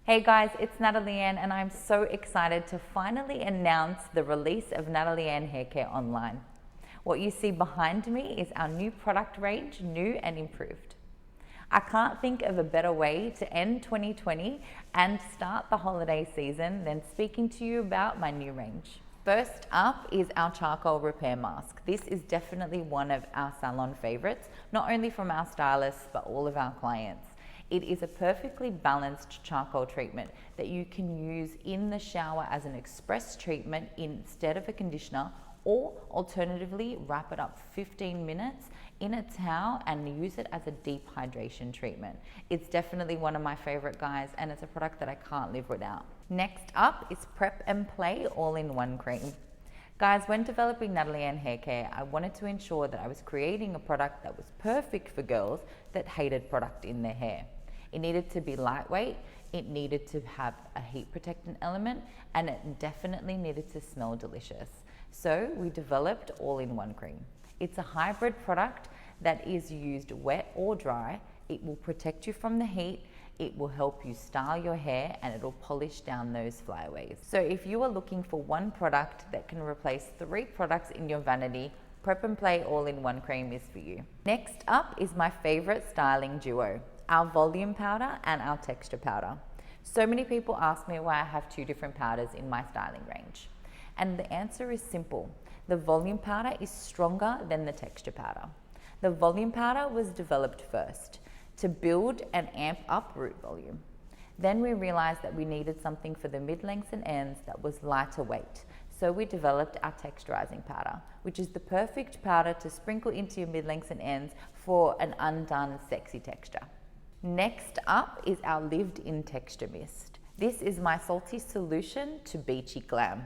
Hey guys, it's Natalie Anne and I'm so excited to finally announce the release of Natalie Anne Haircare online. What you see behind me is our new product range, new and improved. I can't think of a better way to end 2020 and start the holiday season than speaking to you about my new range. First up is our charcoal repair mask. This is definitely one of our salon favorites, not only from our stylists, but all of our clients. It is a perfectly balanced charcoal treatment that you can use in the shower as an express treatment instead of a conditioner, or alternatively wrap it up 15 minutes in a towel and use it as a deep hydration treatment. It's definitely one of my favorite, guys, and it's a product that I can't live without. Next up is Prep and Play All-in-One Cream. Guys, when developing Natalie Anne Haircare, I wanted to ensure that I was creating a product that was perfect for girls that hated product in their hair. It needed to be lightweight, it needed to have a heat protectant element, and it definitely needed to smell delicious. So we developed All-in-One Cream. It's a hybrid product that is used wet or dry. It will protect you from the heat, it will help you style your hair, and it'll polish down those flyaways. So if you are looking for one product that can replace 3 products in your vanity, Prep and Play All-in-One Cream is for you. Next up is my favorite styling duo, our volume powder and our texture powder. So many people ask me why I have 2 different powders in my styling range. And the answer is simple. The volume powder is stronger than the texture powder. The volume powder was developed first to build and amp up root volume. Then we realized that we needed something for the mid-lengths and ends that was lighter weight. So we developed our texturizing powder, which is the perfect powder to sprinkle into your mid-lengths and ends for an undone sexy texture. Next up is our lived-in texture mist. This is my salty solution to beachy glam.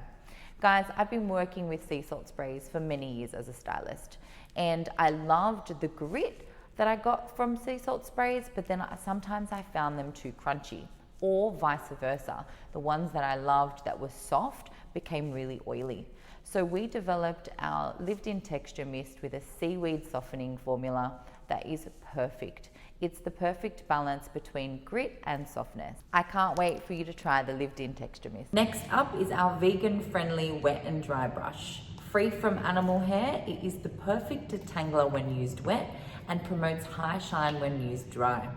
Guys, I've been working with sea salt sprays for many years as a stylist, and I loved the grit that I got from sea salt sprays, but then sometimes I found them too crunchy, or vice versa. The ones that I loved that were soft became really oily. So we developed our lived-in texture mist with a seaweed softening formula that is perfect. It's the perfect balance between grit and softness. I can't wait for you to try the lived-in texture mist. Next up is our vegan-friendly wet and dry brush. Free from animal hair, it is the perfect detangler when used wet and promotes high shine when used dry.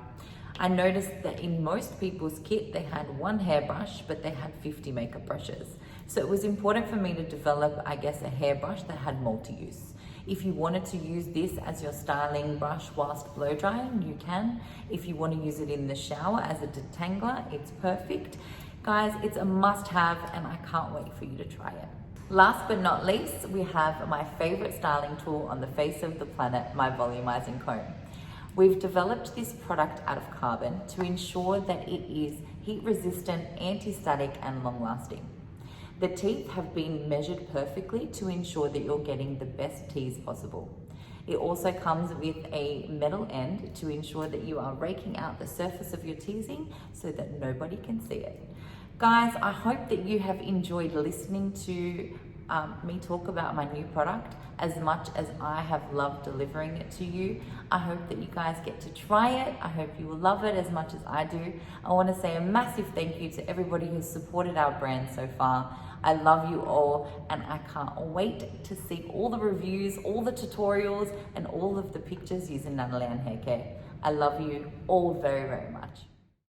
I noticed that in most people's kit, they had 1 hairbrush, but they had 50 makeup brushes. So it was important for me to develop, a hairbrush that had multi-use. If you wanted to use this as your styling brush whilst blow drying, you can. If you want to use it in the shower as a detangler, it's perfect. Guys, it's a must-have and I can't wait for you to try it. Last but not least, we have my favorite styling tool on the face of the planet, my volumizing comb. We've developed this product out of carbon to ensure that it is heat resistant, anti-static and long lasting. The teeth have been measured perfectly to ensure that you're getting the best tease possible. It also comes with a metal end to ensure that you are raking out the surface of your teasing so that nobody can see it. Guys, I hope that you have enjoyed listening to me talk about my new product as much as I have loved delivering it to you. I hope that you guys get to try it. I hope you will love it as much as I do. I want to say a massive thank you to everybody who's supported our brand so far. I love you all and I can't wait to see all the reviews, all the tutorials and all of the pictures using Natalie Anne Haircare. I love you all very, very much.